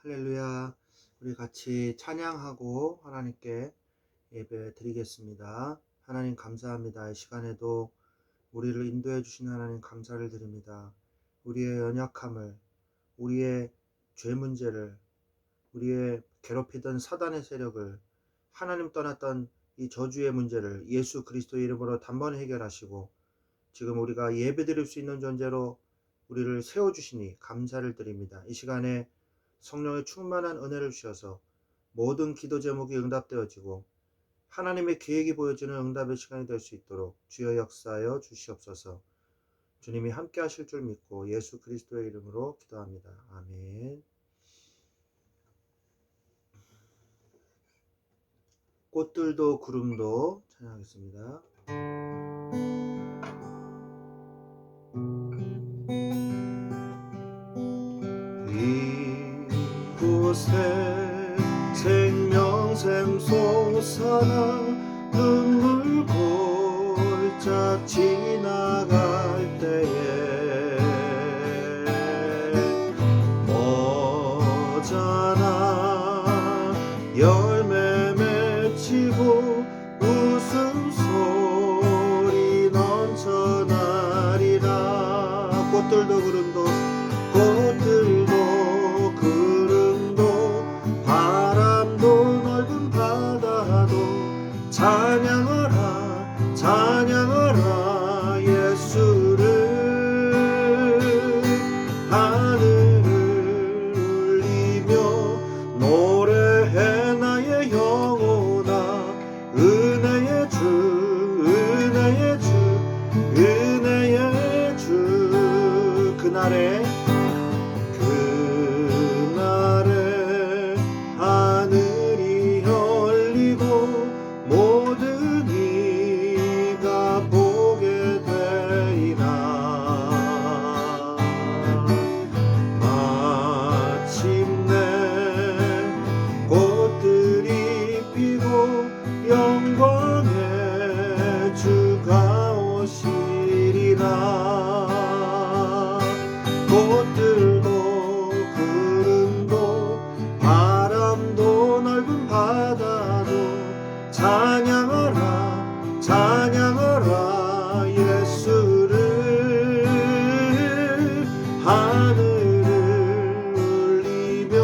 할렐루야. 우리 같이 찬양하고 하나님께 예배 드리겠습니다. 하나님 감사합니다. 이 시간에도 우리를 인도해 주신 하나님 감사를 드립니다. 우리의 연약함을, 우리의 죄 문제를, 우리의 괴롭히던 사단의 세력을, 하나님 떠났던 이 저주의 문제를 예수 그리스도의 이름으로 단번에 해결하시고 지금 우리가 예배 드릴 수 있는 존재로 우리를 세워주시니 감사를 드립니다. 이 시간에 성령의 충만한 은혜를 주셔서 모든 기도 제목이 응답되어지고 하나님의 계획이 보여지는 응답의 시간이 될 수 있도록 주여 역사하여 주시옵소서. 주님이 함께 하실 줄 믿고 예수 그리스도의 이름으로 기도합니다. 아멘. 꽃들도 구름도 찬양하겠습니다. 이곳에 생명샘 솟아나 눈물 골짝 지나갈 때에 머자나 열매 맺히고 웃음소리 넘쳐나리라. 꽃들도 구름도 바람도 넓은 바다도 찬양하라 찬양하라 예수를. 하늘을 울리며 노래해 나의 영혼아. 은혜의 주 은혜의 주 은혜의 주. 그날에 하늘이 열리고 모든 이가 보게 되리라. 마침내 꽃들이 피고 영광의 주가 오시리라. 꽃들도 구름도 바람도 넓은 바다도 찬양하라 찬양하라 예수를. 하늘을 울리며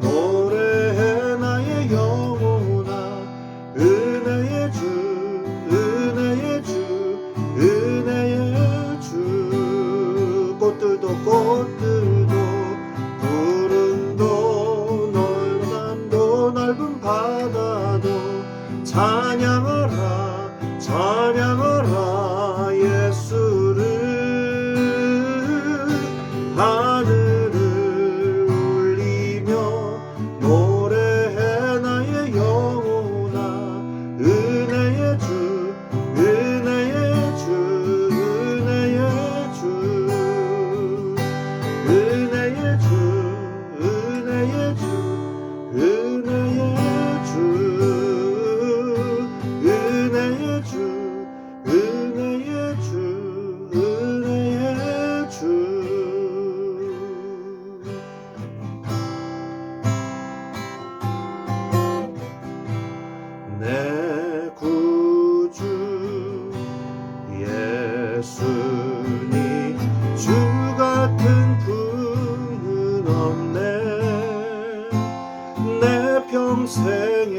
노래해 나의 영혼아. 은혜의 주 은혜의 주 은혜의 주. 꽃들도 구름도 넓은 바다도 찬양하라 찬양하라 예수를. 하늘을 울리며 노래해 나의 영혼아. 은혜의 주 은혜의 주 은혜의 주 은혜의 주 은혜의 주 은혜의 주 은혜의 주 은혜의 주 은혜의 주. 내 구주 예수님 주 같은 분은 없네. 내 평생에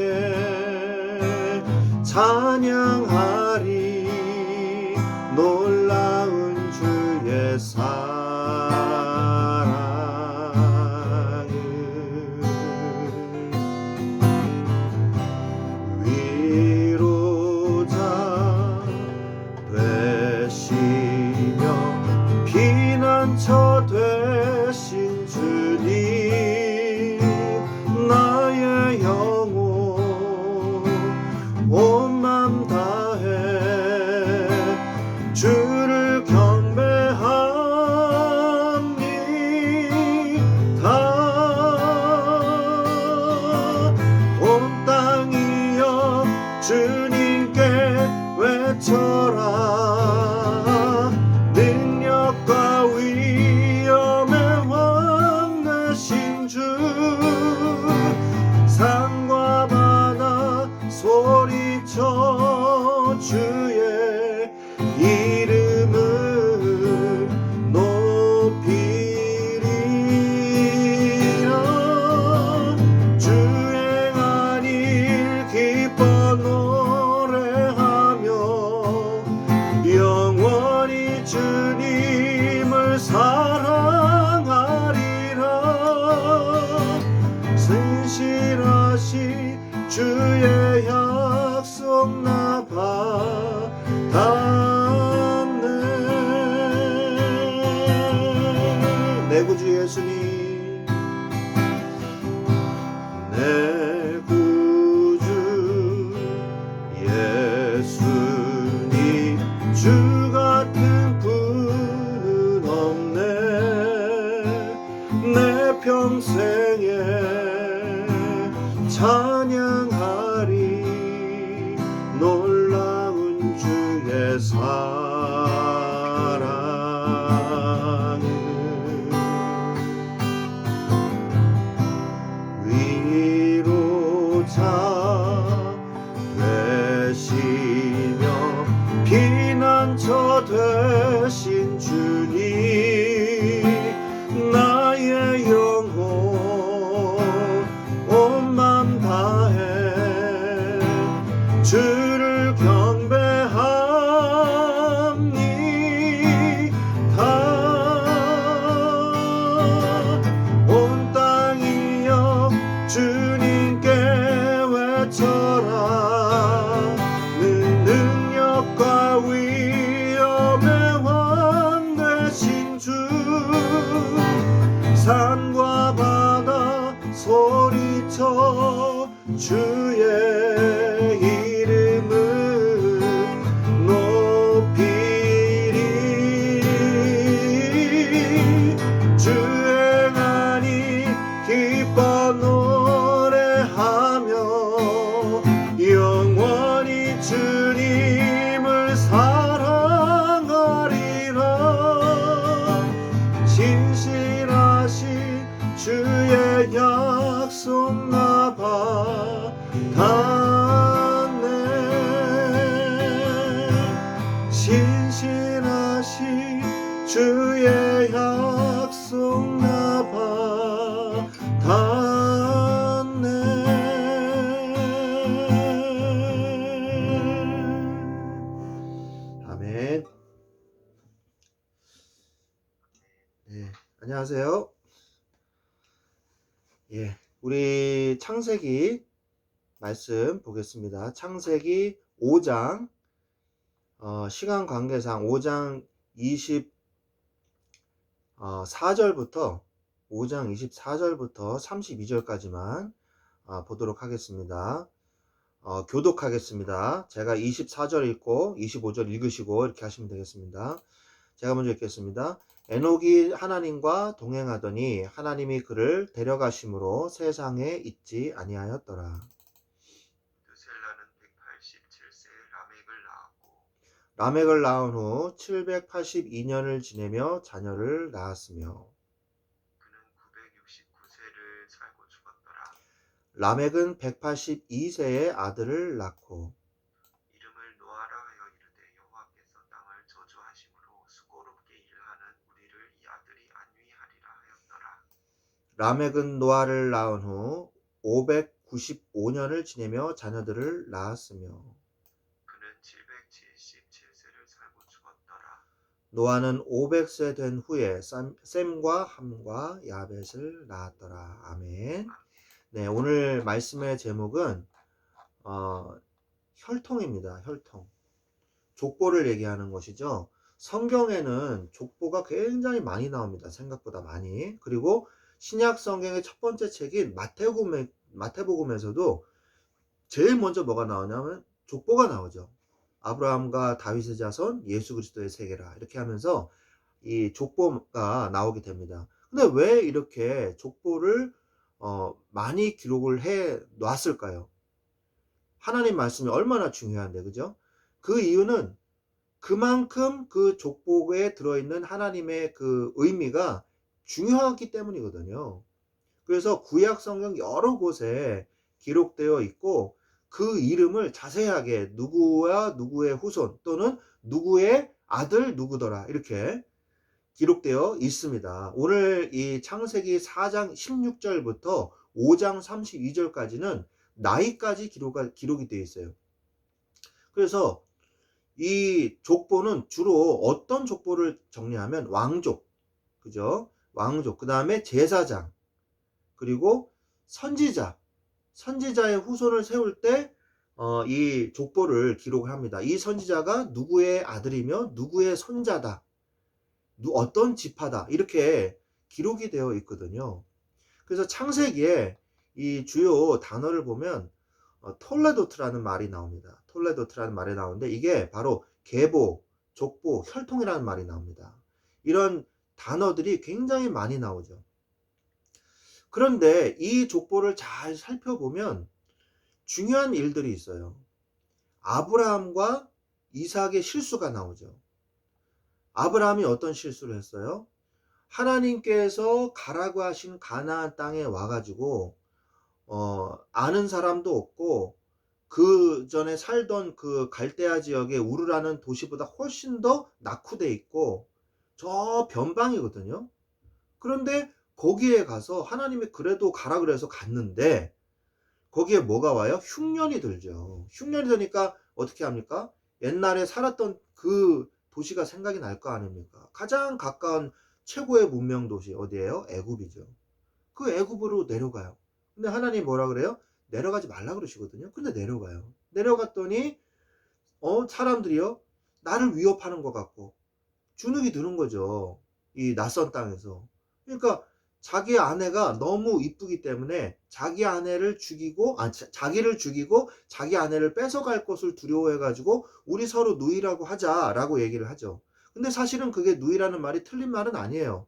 찬양하리 놀라운 주의 사랑을. 위로자 되시며 피난처 되신 주님. 나의 영혼 온 맘 다해 산과 바다 소리쳐 주의 이름을 높이리라. 주행한 일 기뻐 노래하며 영원히 주님을 사랑하리라. 신실하시 주의 약속 나 받았네. 내 구주 예수님, 내 구주 예수님, 주 같은 분은 없네. 내 평생에 찬양하리 놀라운 주의 사랑을. 위로자 되시며 피난처 되신 주님, 나의 영혼 온 맘 다해 주를 경배합니다. 온 땅이여 주님께 외쳐라. 는 능력과 위엄의 왕 되신 주, 산과 바다 소리쳐 주의 이름을 높이리. 주행하니 기뻐 노래하며 영원히 주님을 사랑하리라. 신실하시 주의 약속 나 받았네. 신실하시 주의 약속 나 받았네. 아멘. 네, 안녕하세요. 예, 우리 창세기 말씀 보겠습니다. 창세기 5장, 시간 관계상 5장 24절부터 32절까지만 보도록 하겠습니다. 교독하겠습니다. 제가 24절 읽고 25절 읽으시고 이렇게 하시면 되겠습니다. 제가 먼저 읽겠습니다. 에녹이 하나님과 동행하더니 하나님이 그를 데려가심으로 세상에 있지 아니하였더라. 드셀라는 187세에 라멕을 낳았고 라멕을 낳은 후 782년을 지내며 자녀를 낳았으며 그는 969세를 살고 죽었더라. 라멕은 182세에 아들을 낳고 이름을 노아라 하여 이르되 여호와께서 땅을 저주하심으로 수고롭게 일하는 우리를 이 아들이 안위하리라 하였더라. 라멕은 노아를 낳은 후 595년을 지내며 자녀들을 낳았으며 그는 777세를 살고 죽었더라. 노아는 500세 된 후에 셈과 함과 야벳을 낳았더라. 아멘. 네, 오늘 말씀의 제목은 혈통입니다. 혈통. 족보를 얘기하는 것이죠. 성경에는 족보가 굉장히 많이 나옵니다. 생각보다 많이. 그리고 신약 성경의 첫 번째 책인 마태복음에서도 제일 먼저 뭐가 나오냐면 족보가 나오죠. 아브라함과 다윗의 자손, 예수 그리스도의 세계라. 이렇게 하면서 이 족보가 나오게 됩니다. 근데 왜 이렇게 족보를 많이 기록을 해 놨을까요? 하나님 말씀이 얼마나 중요한데, 그죠? 그 이유는 그만큼 그 족보에 들어있는 하나님의 그 의미가 중요하기 때문이거든요. 그래서 구약 성경 여러 곳에 기록되어 있고 그 이름을 자세하게 누구와 누구의 후손 또는 누구의 아들 누구더라 이렇게 기록되어 있습니다. 오늘 이 창세기 4장 16절부터 5장 32절까지는 나이까지 기록이 되어 있어요. 그래서 이 족보는 주로 어떤 족보를 정리하면 왕족, 그죠? 왕족, 그 다음에 제사장, 그리고 선지자의 후손을 세울 때 이 족보를 기록을 합니다. 이 선지자가 누구의 아들이며 누구의 손자다, 어떤 지파다 이렇게 기록이 되어 있거든요. 그래서 창세기에 이 주요 단어를 보면 톨레도트라는 말이 나옵니다. 톨레도트라는 말이 나오는데 이게 바로 계보, 족보, 혈통이라는 말이 나옵니다. 이런 단어들이 굉장히 많이 나오죠. 그런데 이 족보를 잘 살펴보면 중요한 일들이 있어요. 아브라함과 이삭의 실수가 나오죠. 아브라함이 어떤 실수를 했어요? 하나님께서 가라고 하신 가나안 땅에 와가지고 아는 사람도 없고 그 전에 살던 그 갈대아 지역의 우르라는 도시보다 훨씬 더 낙후돼 있고 저 변방이거든요. 그런데 거기에 가서 하나님이 그래도 가라 그래서 갔는데 거기에 뭐가 와요? 흉년이 들죠. 흉년이 드니까 어떻게 합니까? 옛날에 살았던 그 도시가 생각이 날 거 아닙니까? 가장 가까운 최고의 문명 도시 어디예요? 애굽이죠. 그 애굽으로 내려가요. 근데 하나님 뭐라 그래요? 내려가지 말라 그러시거든요. 근데 내려가요. 내려갔더니 사람들이요 나를 위협하는 것 같고 주눅이 드는 거죠. 이 낯선 땅에서. 그러니까 자기 아내가 너무 이쁘기 때문에 자기 아내를 죽이고 자기를 죽이고 자기 아내를 뺏어갈 것을 두려워해 가지고 우리 서로 누이라고 하자라고 얘기를 하죠. 근데 사실은 그게 누이라는 말이 틀린 말은 아니에요.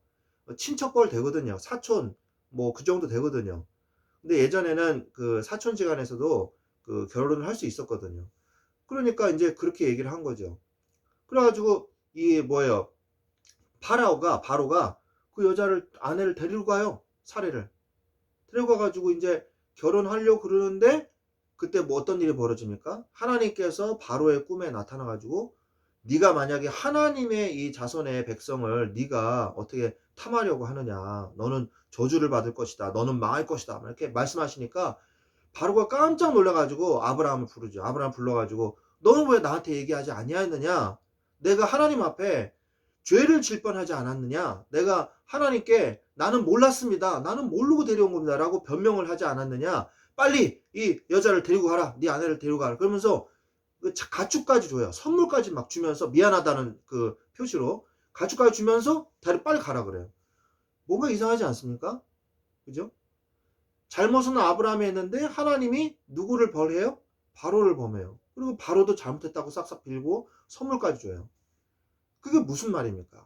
친척벌 되거든요. 사촌 뭐 그 정도 되거든요. 근데 예전에는 그 사촌지간에서도 그 결혼을 할 수 있었거든요. 그러니까 이제 그렇게 얘기를 한 거죠. 그래 가지고 이 뭐예요? 바로가 그 여자를 아내를 데리고 가요. 사례를. 데리고 가가지고 이제 결혼하려고 그러는데 그때 뭐 어떤 일이 벌어집니까? 하나님께서 바로의 꿈에 나타나가지고 네가 만약에 하나님의 이 자손의 백성을 네가 어떻게 탐하려고 하느냐. 너는 저주를 받을 것이다. 너는 망할 것이다. 이렇게 말씀하시니까 바로가 깜짝 놀라가지고 아브라함을 부르죠. 아브라함 불러가지고 너는 왜 나한테 얘기하지 아니하느냐? 내가 하나님 앞에 죄를 질 뻔하지 않았느냐? 내가 하나님께 나는 몰랐습니다. 나는 모르고 데려온 겁니다. 라고 변명을 하지 않았느냐? 빨리 이 여자를 데리고 가라. 네 아내를 데리고 가라. 그러면서 그 가축까지 줘요. 선물까지 막 주면서 미안하다는 그 표시로 가축까지 주면서 빨리 가라 그래요. 뭔가 이상하지 않습니까? 그죠? 잘못은 아브라함이 했는데 하나님이 누구를 벌해요? 바로를 범해요. 그리고 바로도 잘못했다고 싹싹 빌고 선물까지 줘요. 그게 무슨 말입니까?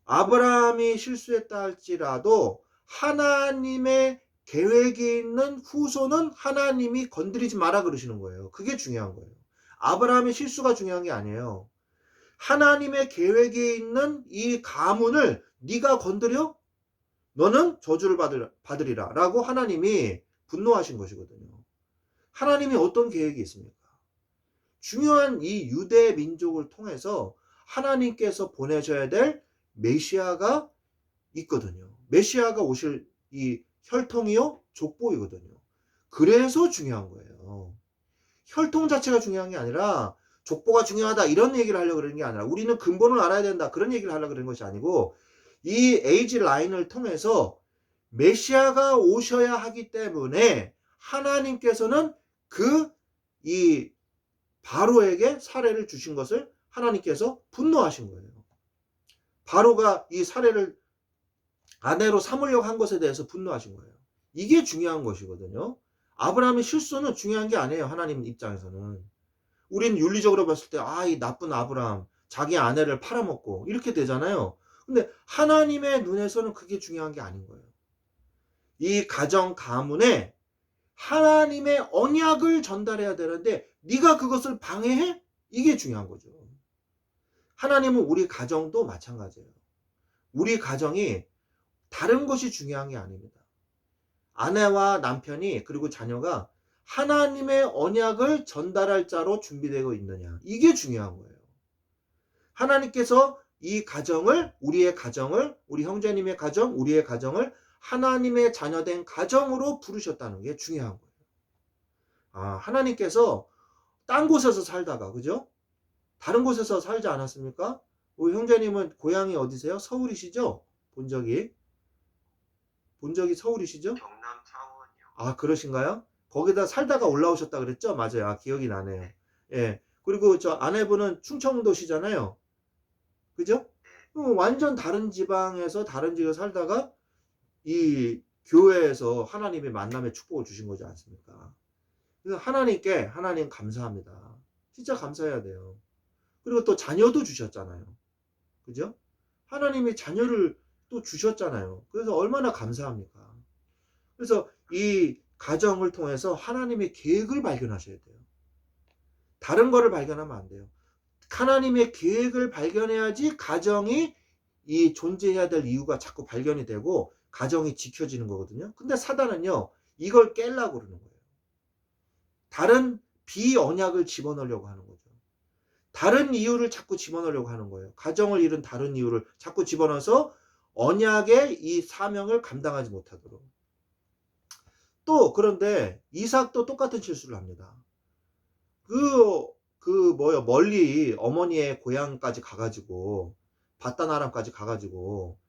아브라함이 실수했다 할지라도 하나님의 계획에 있는 후손은 하나님이 건드리지 마라 그러시는 거예요. 그게 중요한 거예요. 아브라함의 실수가 중요한 게 아니에요. 하나님의 계획에 있는 이 가문을 네가 건드려? 너는 저주를 받으리라 라고 하나님이 분노하신 것이거든요. 하나님이 어떤 계획이 있습니까? 중요한 이 유대 민족을 통해서 하나님께서 보내셔야 될 메시아가 있거든요. 메시아가 오실 이 혈통이요 족보이거든요. 그래서 중요한 거예요. 혈통 자체가 중요한 게 아니라 족보가 중요하다 이런 얘기를 하려고 그러는 게 아니라 우리는 근본을 알아야 된다 그런 얘기를 하려고 그러는 것이 아니고 이 에이지 라인을 통해서 메시아가 오셔야 하기 때문에 하나님께서는 이 바로에게 사례를 주신 것을 하나님께서 분노하신 거예요. 바로가 이 사례를 아내로 삼으려고 한 것에 대해서 분노하신 거예요. 이게 중요한 것이거든요. 아브라함의 실수는 중요한 게 아니에요. 하나님 입장에서는. 우리는 윤리적으로 봤을 때 이 나쁜 아브라함 자기 아내를 팔아먹고 이렇게 되잖아요. 근데 하나님의 눈에서는 그게 중요한 게 아닌 거예요. 이 가정 가문에 하나님의 언약을 전달해야 되는데 네가 그것을 방해해? 이게 중요한 거죠. 하나님은 우리 가정도 마찬가지예요. 우리 가정이 다른 것이 중요한 게 아닙니다. 아내와 남편이 그리고 자녀가 하나님의 언약을 전달할 자로 준비되고 있느냐. 이게 중요한 거예요. 하나님께서 이 가정을, 우리의 가정을, 우리 형제님의 가정, 우리의 가정을 하나님의 자녀된 가정으로 부르셨다는 게 중요한 거예요. 하나님께서 딴 곳에서 살다가, 그죠? 다른 곳에서 살지 않았습니까? 우리 형제님은 고향이 어디세요? 서울이시죠? 본 적이 서울이시죠? 경남 창원이요. 그러신가요? 거기다 살다가 올라오셨다 그랬죠? 맞아요. 기억이 나네요. 네. 예. 그리고 저 아내분은 충청도시잖아요. 그죠? 완전 다른 지방에서 다른 지역에 살다가 이 교회에서 하나님의 만남의 축복을 주신 거지 않습니까? 그래서 하나님 감사합니다. 진짜 감사해야 돼요. 그리고 또 자녀도 주셨잖아요. 그죠? 하나님이 자녀를 또 주셨잖아요. 그래서 얼마나 감사합니까? 그래서 이 가정을 통해서 하나님의 계획을 발견하셔야 돼요. 다른 거를 발견하면 안 돼요. 하나님의 계획을 발견해야지 가정이 이 존재해야 될 이유가 자꾸 발견이 되고 가정이 지켜지는 거거든요. 근데 사단은요, 이걸 깨려고 그러는 거예요. 다른 비언약을 집어넣으려고 하는 거죠. 다른 이유를 자꾸 집어넣으려고 하는 거예요. 가정을 잃은 다른 이유를 자꾸 집어넣어서 언약의 이 사명을 감당하지 못하도록. 또 그런데 이삭도 똑같은 실수를 합니다. 멀리 어머니의 고향까지 가가지고 바단 아람까지 가가지고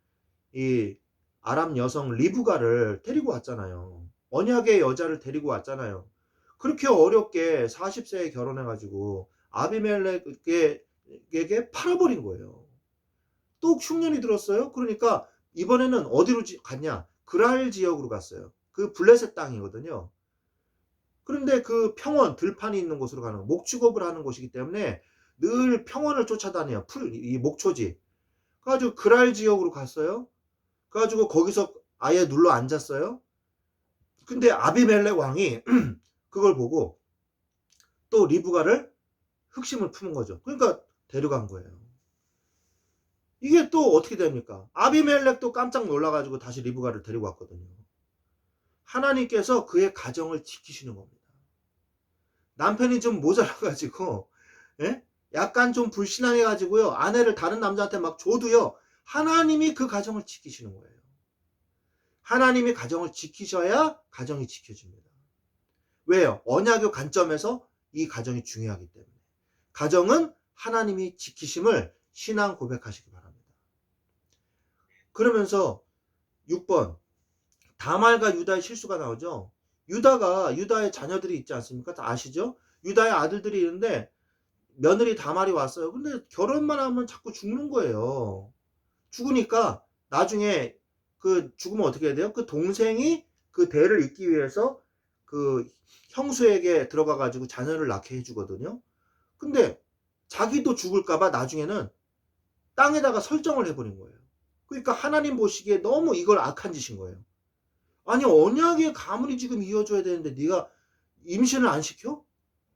이 아람 여성 리브가를 데리고 왔잖아요. 언약의 여자를 데리고 왔잖아요. 그렇게 어렵게 40세에 결혼해가지고 아비멜렉에게 팔아버린 거예요. 또 흉년이 들었어요. 그러니까 이번에는 어디로 갔냐? 그랄 지역으로 갔어요. 그 블레셋 땅이거든요. 그런데 그 평원, 들판이 있는 곳으로 가는 목축업을 하는 곳이기 때문에 늘 평원을 쫓아다녀요. 이 목초지. 그래가지고 그랄 지역으로 갔어요. 그래가지고 거기서 아예 눌러 앉았어요. 근데 아비멜렉 왕이 그걸 보고 또 리브가를 흑심을 품은 거죠. 그러니까 데려간 거예요. 이게 또 어떻게 됩니까? 아비멜렉도 깜짝 놀라가지고 다시 리브가를 데리고 왔거든요. 하나님께서 그의 가정을 지키시는 겁니다. 남편이 좀 모자라가지고, 예? 약간 좀 불신앙해가지고요, 아내를 다른 남자한테 막 줘도요, 하나님이 그 가정을 지키시는 거예요. 하나님이 가정을 지키셔야 가정이 지켜집니다. 왜요? 언약의 관점에서 이 가정이 중요하기 때문에. 가정은 하나님이 지키심을 신앙 고백하시기 바랍니다. 그러면서 6번, 다말과 유다의 실수가 나오죠. 유다의 자녀들이 있지 않습니까? 다 아시죠? 유다의 아들들이 있는데 며느리 다말이 왔어요. 근데 결혼만 하면 자꾸 죽는 거예요. 죽으니까 나중에 그 죽으면 어떻게 해야 돼요? 그 동생이 그 대를 잇기 위해서 그 형수에게 들어가 가지고 자녀를 낳게 해주거든요. 근데 자기도 죽을까봐 나중에는 땅에다가 설정을 해버린 거예요. 그러니까 하나님 보시기에 너무 이걸 악한 짓인 거예요. 아니 언약의 가문이 지금 이어져야 되는데 네가 임신을 안 시켜?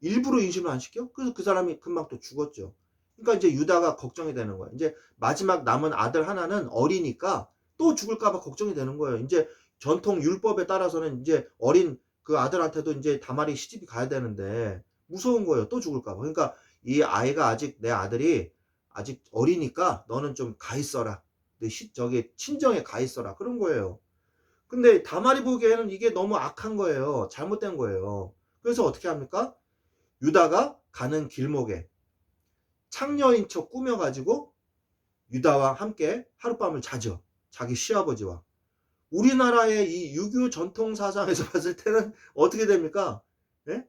일부러 임신을 안 시켜? 그래서 그 사람이 금방 또 죽었죠. 그러니까 이제 유다가 걱정이 되는 거예요. 이제 마지막 남은 아들 하나는 어리니까 또 죽을까봐 걱정이 되는 거예요. 이제 전통 율법에 따라서는 이제 어린 그 아들한테도 이제 다말이 시집이 가야 되는데 무서운 거예요. 또 죽을까봐. 그러니까 이 아이가 아직 내 아들이 아직 어리니까 너는 좀 가 있어라. 저기 친정에 가 있어라. 그런 거예요. 근데 다말이 보기에는 이게 너무 악한 거예요. 잘못된 거예요. 그래서 어떻게 합니까? 유다가 가는 길목에 창녀인 척 꾸며가지고 유다와 함께 하룻밤을 자죠. 자기 시아버지와. 우리나라의 이 유교 전통 사상에서 봤을 때는 어떻게 됩니까? 네?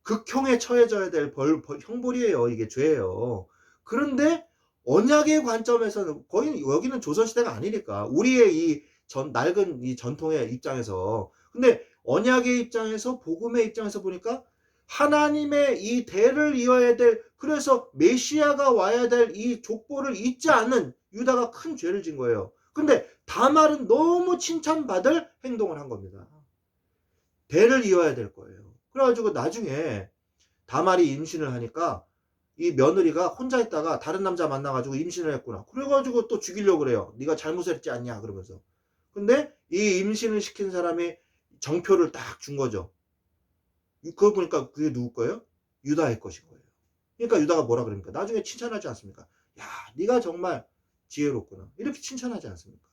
극형에 처해져야 될 형벌이에요. 이게 죄예요. 그런데 언약의 관점에서는 거의 여기는 조선시대가 아니니까 우리의 이 낡은 이 전통의 입장에서, 근데 언약의 입장에서 복음의 입장에서 보니까 하나님의 이 대를 이어야 될, 그래서 메시아가 와야 될 이 족보를 잊지 않는 유다가 큰 죄를 진 거예요. 근데 다말은 너무 칭찬받을 행동을 한 겁니다. 대를 이어야 될 거예요. 그래가지고 나중에 다말이 임신을 하니까 이 며느리가 혼자 있다가 다른 남자 만나가지고 임신을 했구나. 그래가지고 또 죽이려고 그래요. 네가 잘못했지 않냐 그러면서. 근데 이 임신을 시킨 사람이 정표를 딱 준 거죠. 그거 보니까 그게 누구 거예요? 유다의 것인 거예요. 그러니까 유다가 뭐라 그럽니까? 나중에 칭찬하지 않습니까? 야, 네가 정말 지혜롭구나. 이렇게 칭찬하지 않습니까?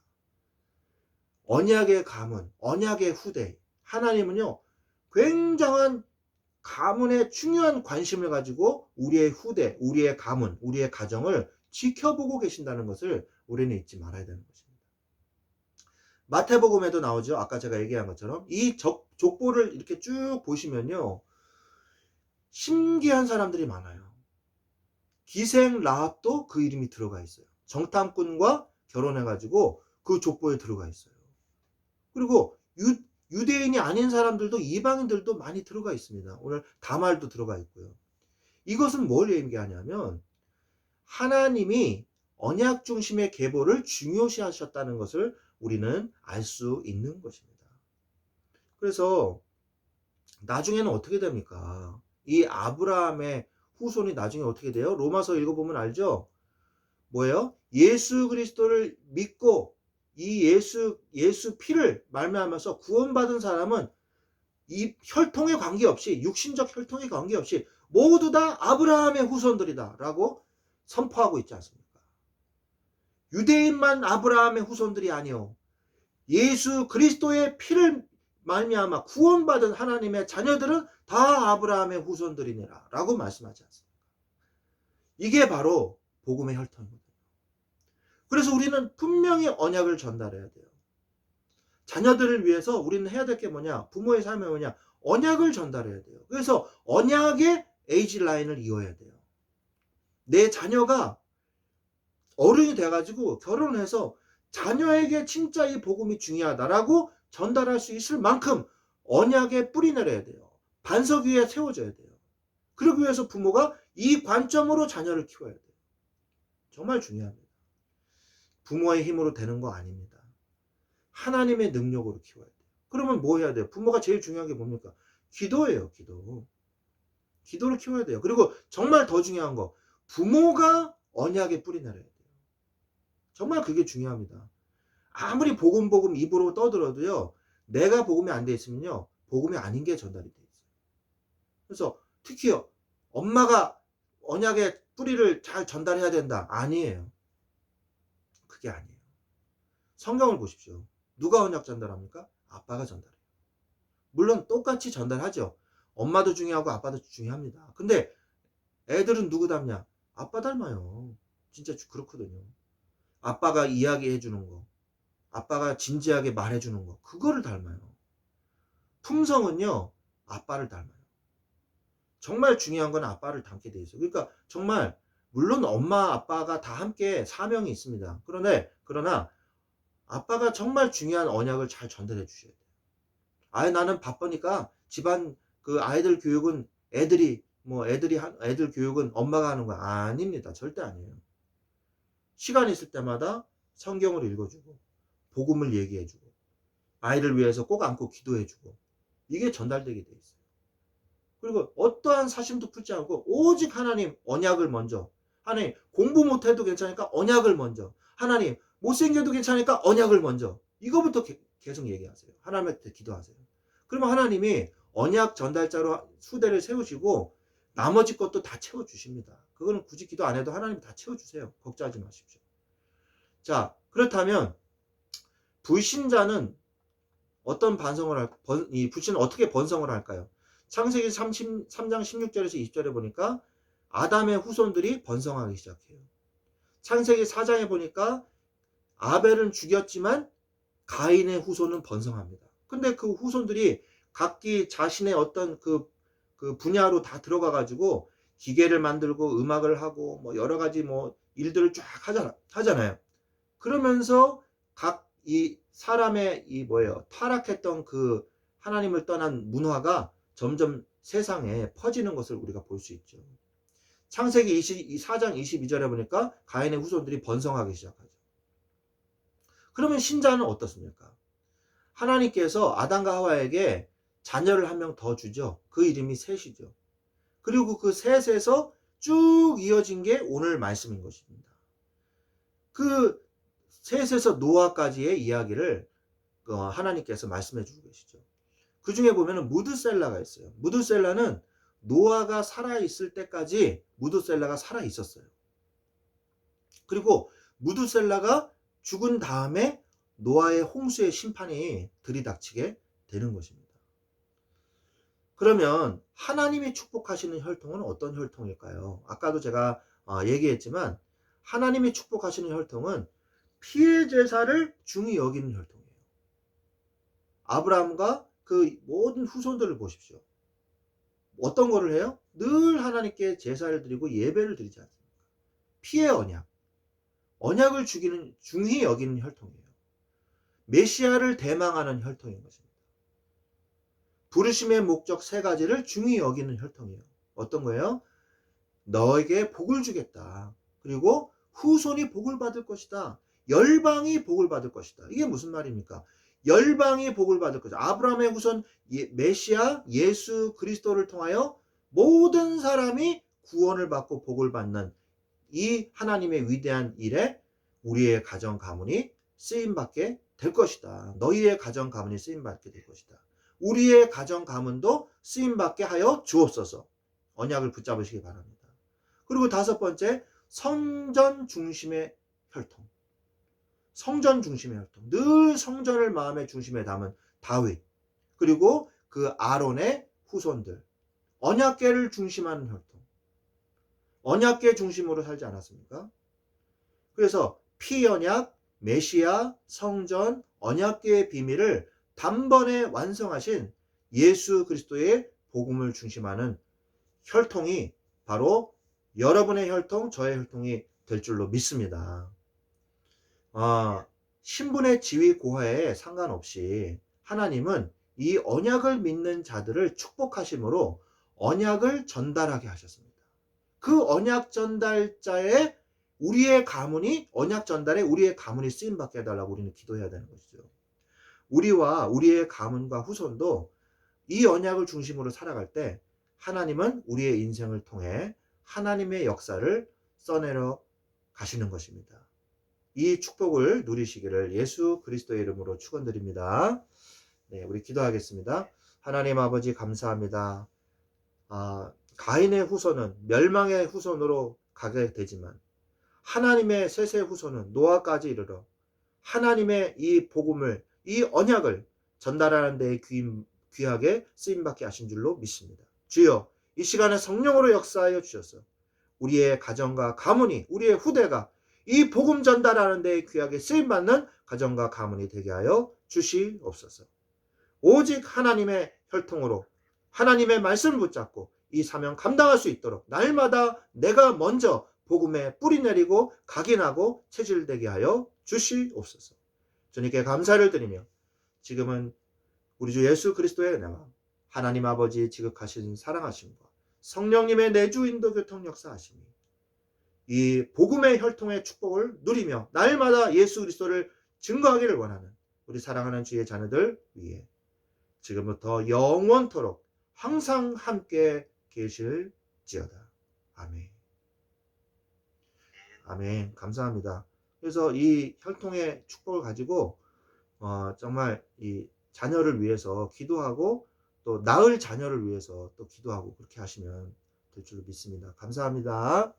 언약의 가문, 언약의 후대. 하나님은요, 굉장한 가문에 중요한 관심을 가지고 우리의 후대, 우리의 가문, 우리의 가정을 지켜보고 계신다는 것을 우리는 잊지 말아야 되는 것입니다. 마태복음에도 나오죠. 아까 제가 얘기한 것처럼 이 족보를 이렇게 쭉 보시면요, 신기한 사람들이 많아요. 기생 라합도 그 이름이 들어가 있어요. 정탐꾼과 결혼해가지고 그 족보에 들어가 있어요. 그리고 유대인이 아닌 사람들도, 이방인들도 많이 들어가 있습니다. 오늘 다말도 들어가 있고요. 이것은 뭘 얘기하냐면 하나님이 언약 중심의 계보를 중요시 하셨다는 것을 우리는 알 수 있는 것입니다. 그래서 나중에는 어떻게 됩니까? 이 아브라함의 후손이 나중에 어떻게 돼요? 로마서 읽어보면 알죠? 뭐예요? 예수 그리스도를 믿고 이 예수 피를 말미암아서 구원받은 사람은 이 혈통에 관계없이, 육신적 혈통에 관계없이 모두 다 아브라함의 후손들이다 라고 선포하고 있지 않습니까? 유대인만 아브라함의 후손들이 아니요, 예수 그리스도의 피를 말미암아 구원받은 하나님의 자녀들은 다 아브라함의 후손들이니라 라고 말씀하지 않습니까? 이게 바로 복음의 혈통입니다. 그래서 우리는 분명히 언약을 전달해야 돼요. 자녀들을 위해서 우리는 해야 될 게 뭐냐? 부모의 삶이 뭐냐? 언약을 전달해야 돼요. 그래서 언약의 에이지 라인을 이어야 돼요. 내 자녀가 어른이 돼가지고 결혼해서 자녀에게 진짜 이 복음이 중요하다라고 전달할 수 있을 만큼 언약에 뿌리 내려야 돼요. 반석 위에 세워져야 돼요. 그러기 위해서 부모가 이 관점으로 자녀를 키워야 돼요. 정말 중요합니다. 부모의 힘으로 되는 거 아닙니다. 하나님의 능력으로 키워야 돼요. 그러면 뭐 해야 돼요? 부모가 제일 중요한 게 뭡니까? 기도예요, 기도. 기도를 키워야 돼요. 그리고 정말 더 중요한 거, 부모가 언약에 뿌리 내려야 돼요. 정말 그게 중요합니다. 아무리 복음 입으로 떠들어도요, 내가 복음이 안 돼 있으면요, 복음이 아닌 게 전달이 돼 있어요. 그래서 특히요, 엄마가 언약의 뿌리를 잘 전달해야 된다. 아니에요. 그게 아니에요. 성경을 보십시오. 누가 언약 전달합니까? 아빠가 전달해요. 물론 똑같이 전달하죠. 엄마도 중요하고 아빠도 중요합니다. 근데 애들은 누구 닮냐? 아빠 닮아요. 진짜 그렇거든요. 아빠가 이야기해 주는 거, 아빠가 진지하게 말해 주는 거, 그거를 닮아요. 품성은요, 아빠를 닮아요. 정말 중요한 건 아빠를 닮게 돼 있어요. 그러니까 정말 물론 엄마 아빠가 다 함께 사명이 있습니다. 그러나 아빠가 정말 중요한 언약을 잘 전달해 주셔야 돼요. 아예 나는 바쁘니까 집안 그 아이들 교육은 애들 교육은 엄마가 하는 거 아닙니다. 절대 아니에요. 시간 있을 때마다 성경을 읽어주고 복음을 얘기해주고 아이를 위해서 꼭 안고 기도해주고 이게 전달되게 돼 있어요. 그리고 어떠한 사심도 품지 않고 오직 하나님 언약을 먼저, 하나님 공부 못해도 괜찮으니까 언약을 먼저, 하나님 못생겨도 괜찮으니까 언약을 먼저, 이거부터 계속 얘기하세요. 하나님한테 기도하세요. 그러면 하나님이 언약 전달자로 후대를 세우시고 나머지 것도 다 채워주십니다. 그거는 굳이 기도 안 해도 하나님이 다 채워주세요. 걱정하지 마십시오. 자, 그렇다면 불신자는 어떤 불신은 어떻게 번성을 할까요? 창세기 3장 16절에서 20절에 보니까 아담의 후손들이 번성하기 시작해요. 창세기 4장에 보니까 아벨은 죽였지만 가인의 후손은 번성합니다. 근데 그 후손들이 각기 자신의 어떤 그 분야로 다 들어가가지고 기계를 만들고 음악을 하고 뭐 여러 가지 뭐 일들을 쫙 하잖아요. 그러면서 각 이 사람의 타락했던 그 하나님을 떠난 문화가 점점 세상에 퍼지는 것을 우리가 볼 수 있죠. 창세기 4장 22절에 보니까 가인의 후손들이 번성하기 시작하죠. 그러면 신자는 어떻습니까? 하나님께서 아담과 하와에게 자녀를 한 명 더 주죠. 그 이름이 셋이죠. 그리고 그 셋에서 쭉 이어진 게 오늘 말씀인 것입니다. 그 셋에서 노아까지의 이야기를 하나님께서 말씀해 주고 계시죠. 그 중에 보면은 무드셀라가 있어요. 무드셀라는 노아가 살아있을 때까지 무드셀라가 살아있었어요. 그리고 무드셀라가 죽은 다음에 노아의 홍수의 심판이 들이닥치게 되는 것입니다. 그러면 하나님이 축복하시는 혈통은 어떤 혈통일까요? 아까도 제가 얘기했지만 하나님이 축복하시는 혈통은 피의 제사를 중히 여기는 혈통이에요. 아브라함과 그 모든 후손들을 보십시오. 어떤 거를 해요? 늘 하나님께 제사를 드리고 예배를 드리지 않습니까? 피의 언약, 언약을 중히 여기는 혈통이에요. 메시아를 대망하는 혈통인 것입니다. 부르심의 목적 세 가지를 중히 여기는 혈통이에요. 어떤 거예요? 너에게 복을 주겠다. 그리고 후손이 복을 받을 것이다. 열방이 복을 받을 것이다. 이게 무슨 말입니까? 열방이 복을 받을 것이다. 아브라함의 후손 메시아 예수 그리스도를 통하여 모든 사람이 구원을 받고 복을 받는 이 하나님의 위대한 일에 우리의 가정 가문이 쓰임받게 될 것이다. 너희의 가정 가문이 쓰임받게 될 것이다. 우리의 가정 가문도 쓰임받게 하여 주옵소서. 언약을 붙잡으시기 바랍니다. 그리고 다섯 번째, 성전 중심의 혈통. 성전 중심의 혈통. 늘 성전을 마음의 중심에 담은 다윗. 그리고 그 아론의 후손들. 언약궤를 중심하는 혈통. 언약궤 중심으로 살지 않았습니까? 그래서 피언약, 메시아, 성전, 언약궤의 비밀을 단번에 완성하신 예수 그리스도의 복음을 중심하는 혈통이 바로 여러분의 혈통, 저의 혈통이 될 줄로 믿습니다. 신분의 지위 고하에 상관없이 하나님은 이 언약을 믿는 자들을 축복하심으로 언약을 전달하게 하셨습니다. 그 언약 전달자의 우리의 가문이 언약 전달에 우리의 가문이 쓰임 받게 해달라고 우리는 기도해야 되는 것이죠. 우리와 우리의 가문과 후손도 이 언약을 중심으로 살아갈 때 하나님은 우리의 인생을 통해 하나님의 역사를 써내려 가시는 것입니다. 이 축복을 누리시기를 예수 그리스도의 이름으로 축원드립니다. 네, 우리 기도하겠습니다. 하나님 아버지 감사합니다. 가인의 후손은 멸망의 후손으로 가게 되지만 하나님의 셋의 후손은 노아까지 이르러 하나님의 이 복음을, 이 언약을 전달하는 데 귀하게 쓰임받게 하신 줄로 믿습니다. 주여, 이 시간에 성령으로 역사하여 주셔서 우리의 가정과 가문이, 우리의 후대가 이 복음 전달하는 데 귀하게 쓰임받는 가정과 가문이 되게 하여 주시옵소서. 오직 하나님의 혈통으로 하나님의 말씀을 붙잡고 이 사명 감당할 수 있도록 날마다 내가 먼저 복음에 뿌리 내리고 각인하고 체질되게 하여 주시옵소서. 주님께 감사를 드리며 지금은 우리 주 예수 그리스도의 은혜와 하나님 아버지 지극하신 사랑하심과 성령님의 내주 인도 교통 역사하심이 이 복음의 혈통의 축복을 누리며 날마다 예수 그리스도를 증거하기를 원하는 우리 사랑하는 주의 자녀들 위해 지금부터 영원토록 항상 함께 계실지어다. 아멘. 아멘. 감사합니다. 그래서 이 혈통의 축복을 가지고 정말 이 자녀를 위해서 기도하고 또 낳을 자녀를 위해서 또 기도하고 그렇게 하시면 될 줄로 믿습니다. 감사합니다.